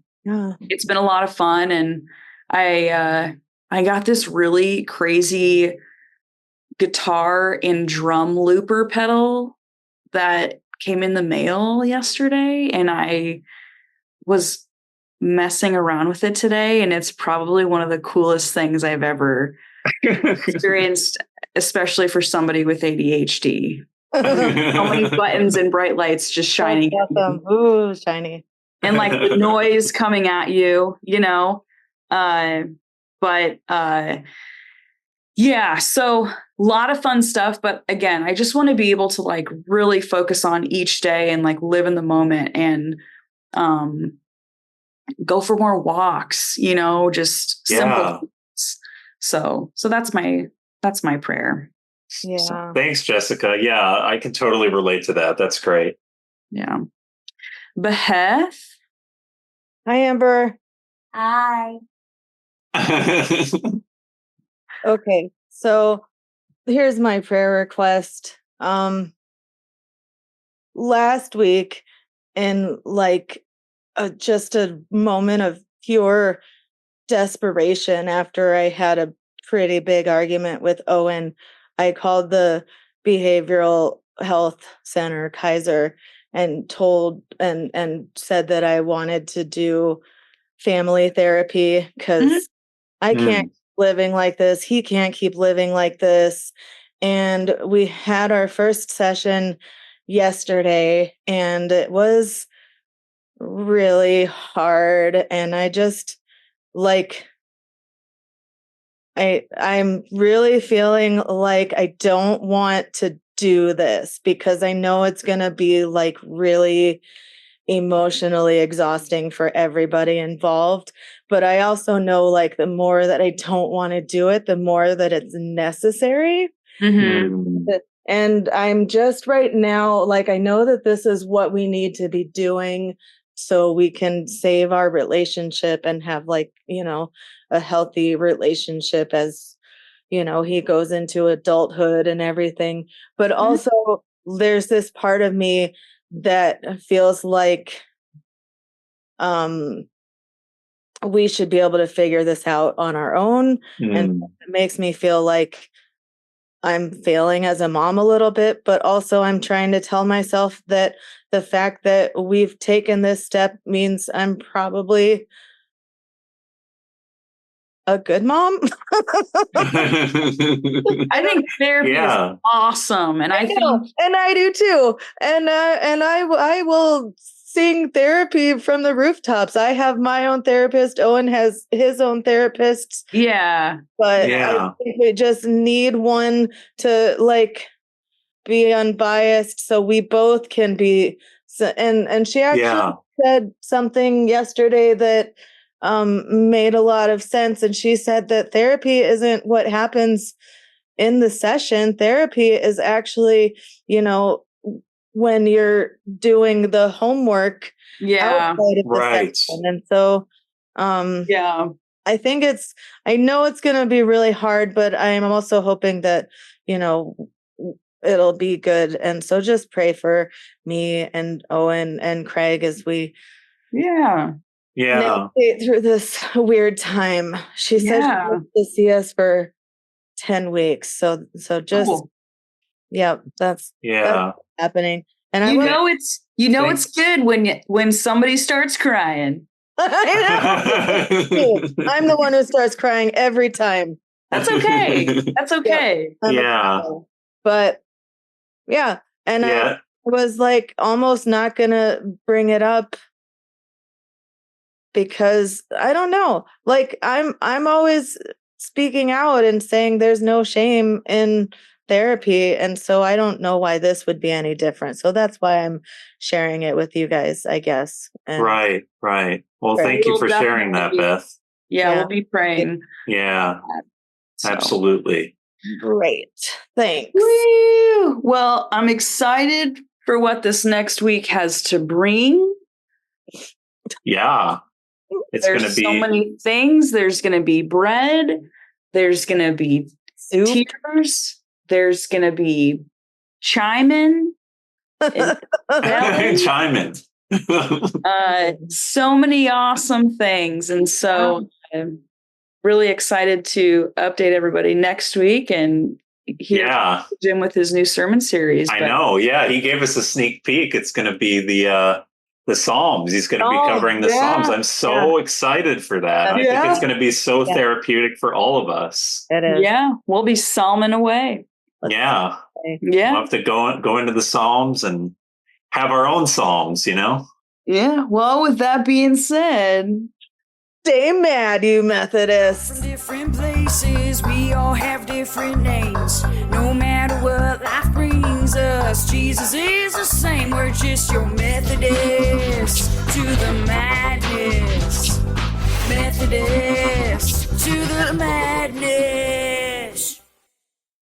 D: it's been a lot of fun. And I got this really crazy guitar and drum looper pedal that came in the mail yesterday, and I was messing around with it today, and it's probably one of the coolest things I've ever experienced, especially for somebody with ADHD. So many buttons and bright lights just shining.
B: Awesome. Ooh, shiny.
D: And, like, the noise coming at you, yeah, so a lot of fun stuff. But again, I just want to be able to, like, really focus on each day and, like, live in the moment and go for more walks, just simple things. So that's my prayer.
B: Yeah.
C: Thanks, Jessica. Yeah, I can totally relate to that. That's great.
D: Yeah. Beth.
B: Hi, Amber.
A: Hi.
B: Okay, so here's my prayer request. Last week, in, like, just a moment of pure desperation after I had a pretty big argument with Owen, I called the behavioral health center, Kaiser, and told and said that I wanted to do family therapy because I can't keep living like this. He can't keep living like this. And we had our first session yesterday, and it was really hard. And I just, like, I'm really feeling like I don't want to do this because I know it's going to be, like, really emotionally exhausting for everybody involved. But I also know, like, the more that I don't want to do it, the more that it's necessary. And I'm just right now, like, I know that this is what we need to be doing so we can save our relationship and have, like, a healthy relationship as, he goes into adulthood and everything. But also there's this part of me that feels like we should be able to figure this out on our own. And it makes me feel like I'm failing as a mom a little bit, but also I'm trying to tell myself that the fact that we've taken this step means I'm probably a good mom.
D: I think therapy
C: Yeah.
D: is awesome, and I think
B: and I do too. And I will sing therapy from the rooftops. I have my own therapist. Owen has his own therapists.
D: yeah,
B: But
C: Yeah.
B: I think we just need one to like be unbiased so we both can be. And she actually
C: Yeah.
B: said something yesterday that made a lot of sense. And she said that therapy isn't what happens in the session. Therapy is actually, when you're doing the homework
D: yeah,
B: outside of the
C: Right.
B: session. And so
D: yeah.
B: I know it's going to be really hard, but I'm also hoping that, it'll be good. And so just pray for me and Owen and Craig as we
C: Yeah.
B: navigate through this weird time. She said she
D: Yeah.
B: wants to see us for 10 weeks. So just,
D: Cool.
B: yeah, that's
C: Yeah.
B: happening. And
D: You know it's good when somebody starts crying.
B: I know. I'm the one who starts crying every time.
D: That's okay. That's okay.
C: Yeah.
B: But yeah. And I was like almost not gonna bring it up because I don't know. Like I'm always speaking out and saying there's no shame in therapy. And so I don't know why this would be any different. So that's why I'm sharing it with you guys, I guess. And
C: Right. Well, thank you for sharing that, Beth.
D: Yeah, we'll be praying.
C: Yeah.
D: So.
C: Absolutely.
B: Great. Thanks.
D: Woo! Well, I'm excited for what this next week has to bring.
C: Yeah. It's going to be
D: so many things. There's going to be bread. There's going to be
B: soup.
D: Tears. There's going to be chiming.
C: Chiming.
D: So many awesome things. And so I'm really excited to update everybody next week and hear Jim with his new sermon series.
C: I know. Yeah. He gave us a sneak peek. It's going to be the Psalms. He's going to be covering the Psalms. I'm so excited for that. I think it's going to be so therapeutic for all of us.
B: It is.
D: Yeah. We'll be psalming away.
C: Yeah.
D: Yeah.
C: We'll have to go into the Psalms and have our own Psalms,
D: Yeah. Well, with that being said,
B: stay mad, you Methodists.
A: From different places, we all have different names. No matter what life brings us, Jesus is the same. We're just your Methodist to the madness. Methodist to the madness.